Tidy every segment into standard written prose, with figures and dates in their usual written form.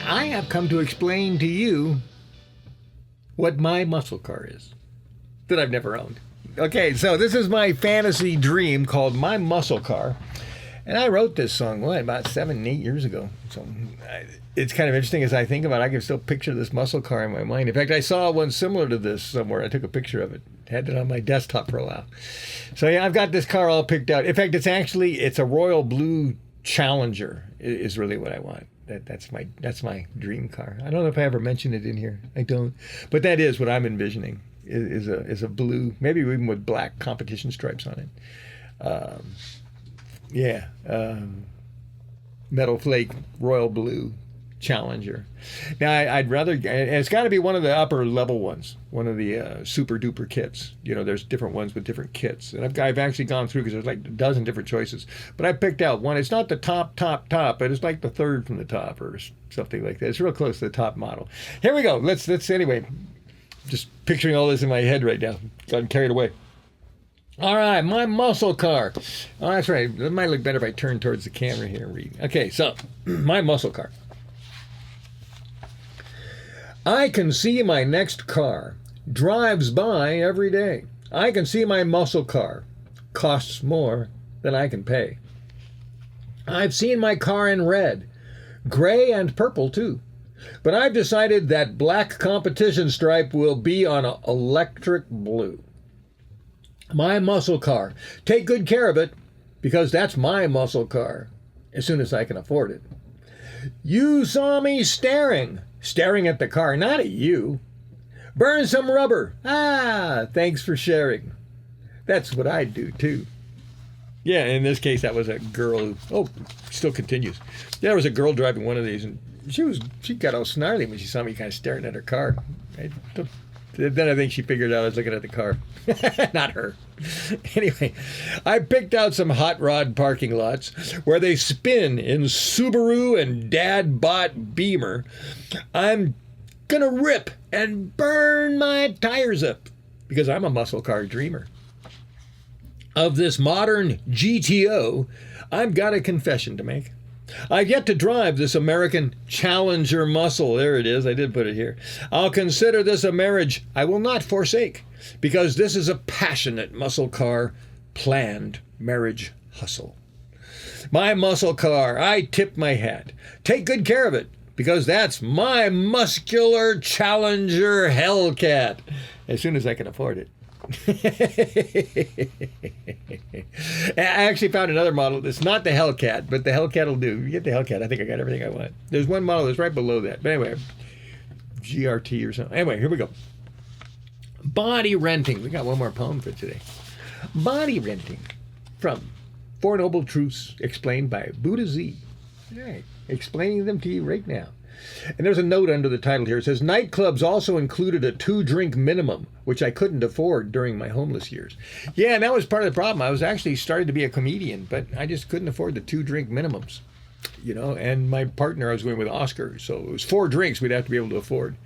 I have come to explain to you what my muscle car is that I've never owned. Okay, so this is my fantasy dream called My Muscle Car. And I wrote this song, about 7, 8 years ago. So it's kind of interesting as I think about it. I can still picture this muscle car in my mind. In fact, I saw one similar to this somewhere. I took a picture of it. Had it on my desktop for a while. So yeah, I've got this car all picked out. In fact, it's a royal blue Challenger is really what I want. That's my dream car. I don't know if I ever mentioned it in here. I don't. But that is what I'm envisioning. Is a blue, maybe even with black competition stripes on it. Metal flake royal blue Challenger. Now I'd rather, and it's got to be one of the upper level ones, one of the super duper kits. There's different ones with different kits, and I've actually gone through because there's like a dozen different choices. But I picked out one. It's not the top, but it's like the third from the top or something like that. It's real close to the top model. Here we go. Let's anyway. Just picturing all this in my head right now. Gotten carried away. All right, my muscle car. Oh, that's right. It might look better if I turn towards the camera here and read. Okay, so my muscle car. I can see my next car. Drives by every day. I can see my muscle car. Costs more than I can pay. I've seen my car in red. Gray and purple, too. But I've decided that black competition stripe will be on electric blue. My muscle car. Take good care of it, because that's my muscle car, as soon as I can afford it. You saw me staring at the car, not at you. Burn some rubber. Thanks for sharing. That's what I'd do, too. Yeah, in this case, that was a girl who, still continues. There was a girl driving one of these, and she got all snarly when she saw me kind of staring at her car. Then I think she figured out I was looking at the car. Not her. Anyway, I picked out some hot rod parking lots where they spin in Subaru and dad-bought Beamer. I'm going to rip and burn my tires up because I'm a muscle car dreamer. Of this modern GTO, I've got a confession to make. I've yet to drive this American Challenger muscle. There it is. I did put it here. I'll consider this a marriage I will not forsake, because this is a passionate muscle car, planned marriage hustle. My muscle car, I tip my hat. Take good care of it, because that's my muscular Challenger Hellcat, as soon as I can afford it. I actually found another model that's not the Hellcat, but the Hellcat will do. You get the Hellcat, I think I got everything I want. There's one model that's right below that. But anyway, GRT or something. Anyway, here we go. Body renting. We got one more poem for today. Body renting from Four Noble Truths explained by Buddha Z. All right, explaining them to you right now. And there's a note under the title here. It says, nightclubs also included a 2-drink minimum, which I couldn't afford during my homeless years. Yeah, and that was part of the problem. I was actually starting to be a comedian, but I just couldn't afford the 2-drink minimums. And my partner, I was going with Oscar, so it was 4 drinks we'd have to be able to afford.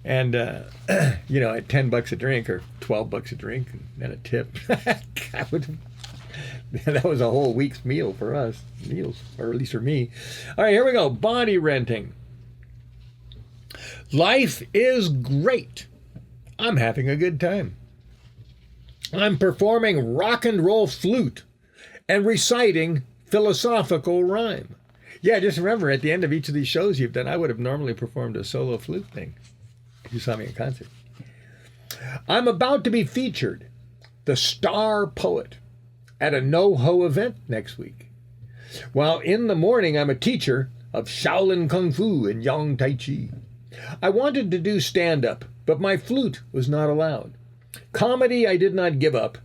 And, at $10 a drink or $12 a drink and a tip, that was a whole week's meal for us, or at least for me. All right, here we go. Body renting. Life is great. I'm having a good time. I'm performing rock and roll flute and reciting philosophical rhyme. Yeah, just remember, at the end of each of these shows you've done, I would have normally performed a solo flute thing if you saw me at concert. I'm about to be featured, the star poet, at a no-ho event next week. While in the morning, I'm a teacher of Shaolin Kung Fu and Yang Tai Chi. I wanted to do stand-up, but my flute was not allowed. Comedy I did not give up.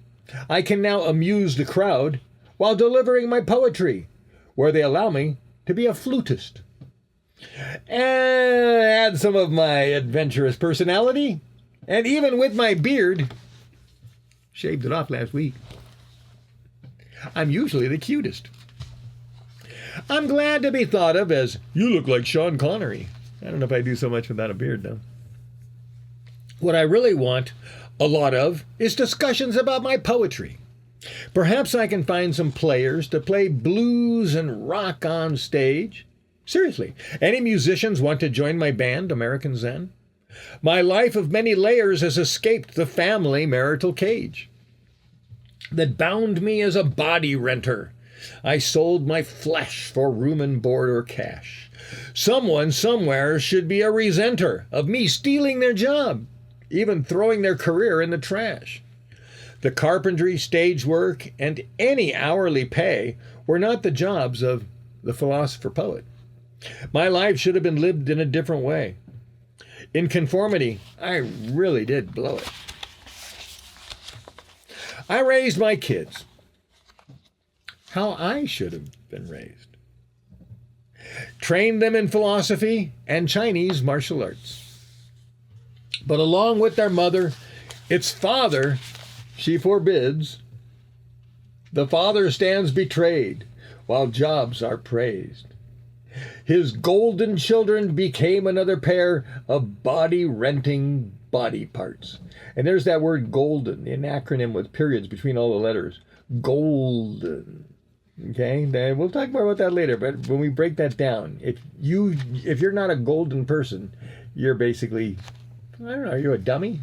I can now amuse the crowd while delivering my poetry, where they allow me to be a flutist. And add some of my adventurous personality, and even with my beard, shaved it off last week, I'm usually the cutest. I'm glad to be thought of as, you look like Sean Connery. I don't know if I do so much without a beard, though. What I really want a lot of is discussions about my poetry. Perhaps I can find some players to play blues and rock on stage. Seriously. Any musicians want to join my band, American Zen? My life of many layers has escaped the family marital cage that bound me as a body renter. I sold my flesh for room and board or cash. Someone somewhere should be a resenter of me stealing their job, even throwing their career in the trash. The carpentry, stage work, and any hourly pay were not the jobs of the philosopher poet. My life should have been lived in a different way. In conformity, I really did blow it. I raised my kids how I should have been raised. Trained them in philosophy and Chinese martial arts. But along with their mother, its father, she forbids. The father stands betrayed while jobs are praised. His golden children became another pair of body-renting body parts. And there's that word golden, an acronym with periods between all the letters. Golden. Okay, we'll talk more about that later, but when we break that down, if you're not a golden person, you're basically, I don't know, are you a dummy?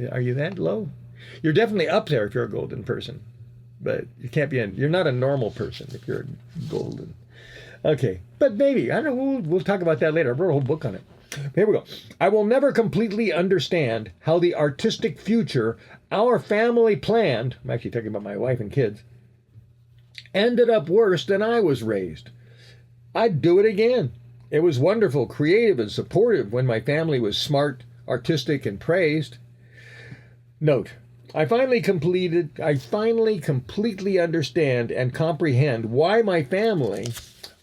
Are you that low? You're definitely up there if you're a golden person, but you can't be you're not a normal person if you're golden. Okay, but maybe, I don't know, we'll talk about that later. I wrote a whole book on it. Here we go. I will never completely understand how the artistic future our family planned, I'm actually talking about my wife and kids, ended up worse than I was raised. I'd do it again. It was wonderful, creative, and supportive when my family was smart, artistic, and praised. Note, I finally completely understand and comprehend why my family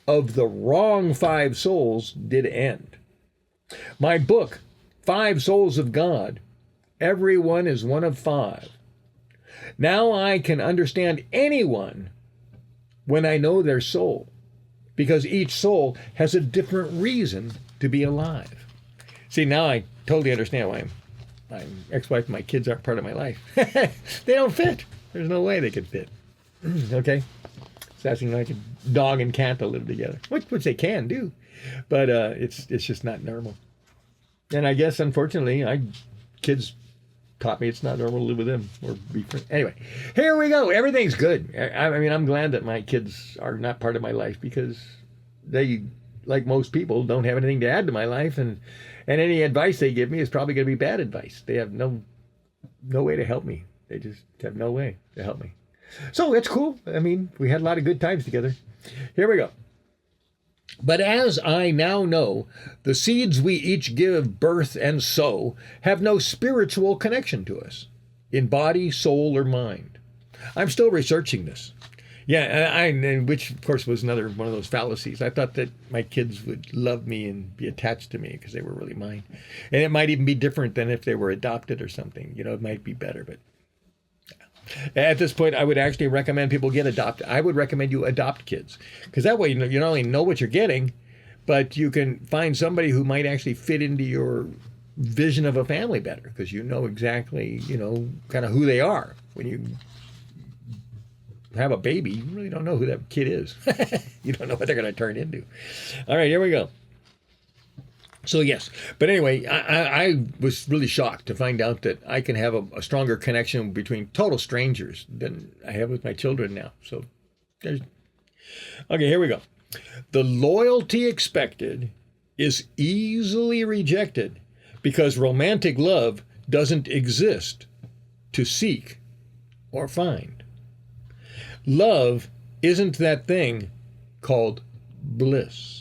of the wrong 5 souls did end. My book, 5 Souls of God, everyone is one of 5. Now I can understand anyone when I know their soul, because each soul has a different reason to be alive. See, now I totally understand why my ex-wife and my kids aren't part of my life. They don't fit. There's no way they could fit. Okay? It's asking like a dog and cat to live together, which they can do, but it's just not normal. And I guess, unfortunately, kids taught me it's not normal to live with them or be friends. Anyway, here we go. Everything's good. I mean, I'm glad that my kids are not part of my life because they, like most people, don't have anything to add to my life, and any advice they give me is probably going to be bad advice. They have no way to help me. They just have no way to help me. So it's cool. I mean, we had a lot of good times together. Here we go. But as I now know, the seeds we each give birth and sow have no spiritual connection to us, in body, soul, or mind. I'm still researching this. Yeah, which of course was another one of those fallacies. I thought that my kids would love me and be attached to me because they were really mine. And it might even be different than if they were adopted or something. You know, it might be better, but at this point, I would actually recommend people get adopted. I would recommend you adopt kids, because that way you not only know what you're getting, but you can find somebody who might actually fit into your vision of a family better, because you know exactly, kind of who they are. When you have a baby, you really don't know who that kid is. You don't know what they're going to turn into. All right, here we go. So yes, but anyway, I was really shocked to find out that I can have a stronger connection between total strangers than I have with my children now. So okay, here we go. The loyalty expected is easily rejected because romantic love doesn't exist to seek or find. Love isn't that thing called bliss.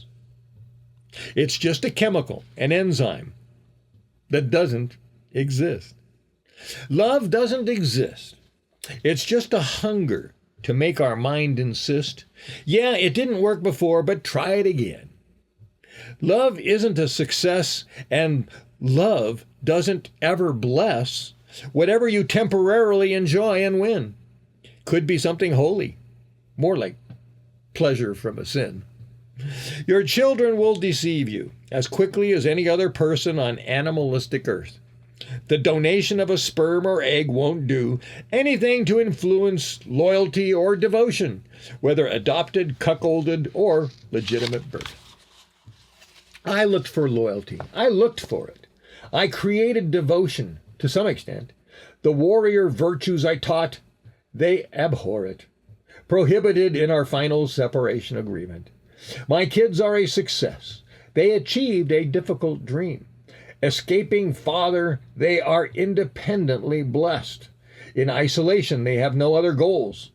It's just a chemical, an enzyme that doesn't exist. Love doesn't exist. It's just a hunger to make our mind insist, yeah, it didn't work before, but try it again. Love isn't a success, and love doesn't ever bless whatever you temporarily enjoy and win. Could be something holy, more like pleasure from a sin. Your children will deceive you as quickly as any other person on animalistic earth. The donation of a sperm or egg won't do anything to influence loyalty or devotion, whether adopted, cuckolded, or legitimate birth. I looked for loyalty. I looked for it. I created devotion to some extent. The warrior virtues I taught, they abhor it. Prohibited in our final separation agreement. My kids are a success. They achieved a difficult dream. Escaping father, they are independently blessed. In isolation, they have no other goals,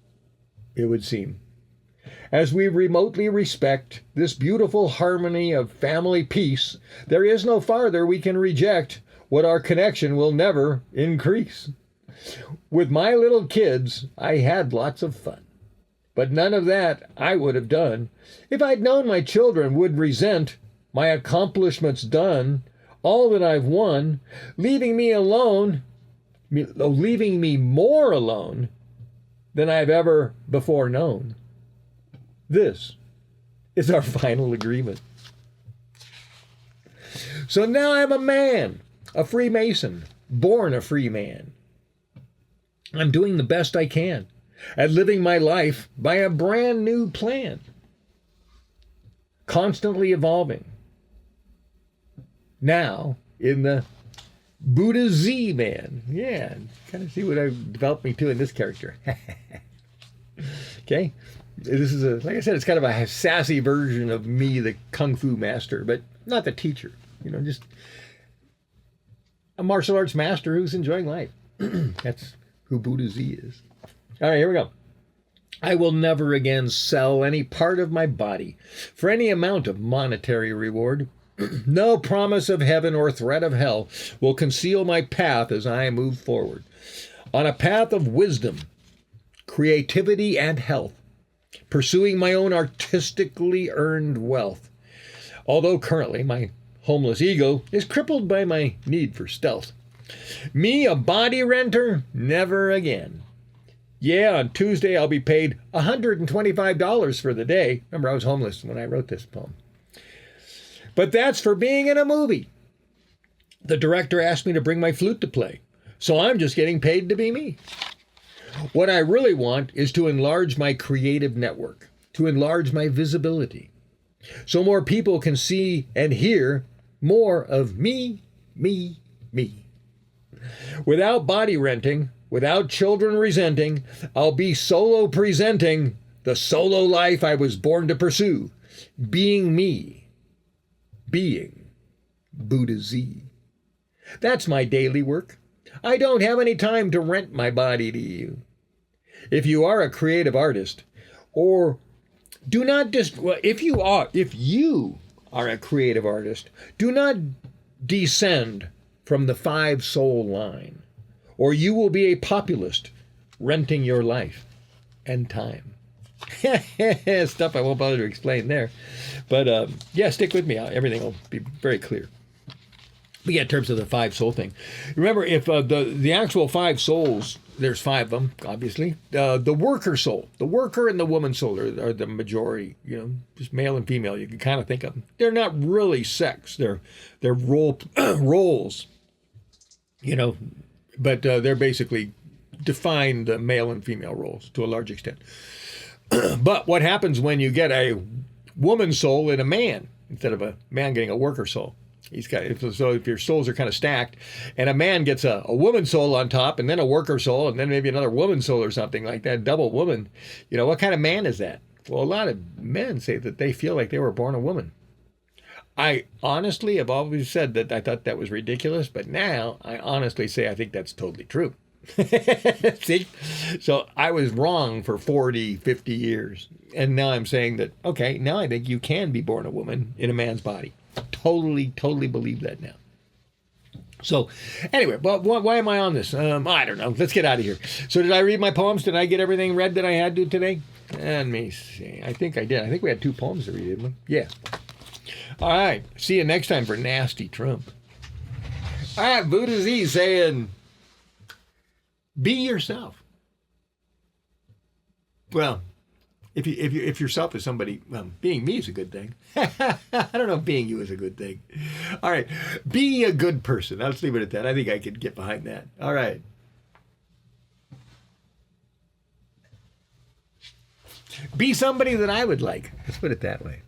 it would seem. As we remotely respect this beautiful harmony of family peace, there is no farther we can reject what our connection will never increase. With my little kids, I had lots of fun. But none of that I would have done if I'd known my children would resent my accomplishments done, all that I've won, leaving me alone, leaving me more alone than I've ever before known. This is our final agreement. So now I'm a man, a Freemason, born a free man. I'm doing the best I can at living my life by a brand new plan, constantly evolving. Now in the Buddha Z man. Yeah, kind of see what I've developed me to in this character. Okay. This is like I said, it's kind of a sassy version of me, the Kung Fu master, but not the teacher. Just a martial arts master who's enjoying life. That's who Buddha Z is. All right, here we go. I will never again sell any part of my body for any amount of monetary reward. No promise of heaven or threat of hell will conceal my path as I move forward. On a path of wisdom, creativity, and health, pursuing my own artistically earned wealth. Although currently my homeless ego is crippled by my need for stealth. Me, a body renter? Never again. Yeah, on Tuesday I'll be paid $125 for the day. Remember, I was homeless when I wrote this poem. But that's for being in a movie. The director asked me to bring my flute to play, so I'm just getting paid to be me. What I really want is to enlarge my creative network, to enlarge my visibility, so more people can see and hear more of me, me, me. Without body renting, without children resenting, I'll be solo presenting the solo life I was born to pursue, being me, being Buddha Z. That's my daily work. I don't have any time to rent my body to you. If you are a creative artist, or do not if you are a creative artist, do not descend from the 5 soul line, or you will be a populist renting your life and time. Stuff I won't bother to explain there. But yeah, stick with me. Everything will be very clear. But yeah, in terms of the 5 soul thing. Remember, if the actual 5 souls, there's 5 of them, obviously. The worker soul, the worker and the woman soul are the majority, just male and female. You can kind of think of them. They're not really sex. They're roles, but they're basically defined male and female roles to a large extent. But what happens when you get a woman soul in a man instead of a man getting a worker soul? So if your souls are kind of stacked, and a man gets a woman soul on top, and then a worker soul, and then maybe another woman soul or something like that, double woman, what kind of man is that? Well, a lot of men say that they feel like they were born a woman. I honestly have always said that I thought that was ridiculous, but now I honestly say I think that's totally true. See? So I was wrong for 40, 50 years. And now I'm saying that, okay, now I think you can be born a woman in a man's body. Totally believe that now. So anyway, but why am I on this? I don't know. Let's get out of here. So did I read my poems? Did I get everything read that I had to today? Let me see. I think I did. I think we had 2 poems to read, didn't we? Yeah. All right. See you next time for Nasty Trump. All right. Buddha Z saying, be yourself. Well, if yourself is somebody, being me is a good thing. I don't know if being you is a good thing. All right. Be a good person. I'll just leave it at that. I think I could get behind that. All right. Be somebody that I would like. Let's put it that way.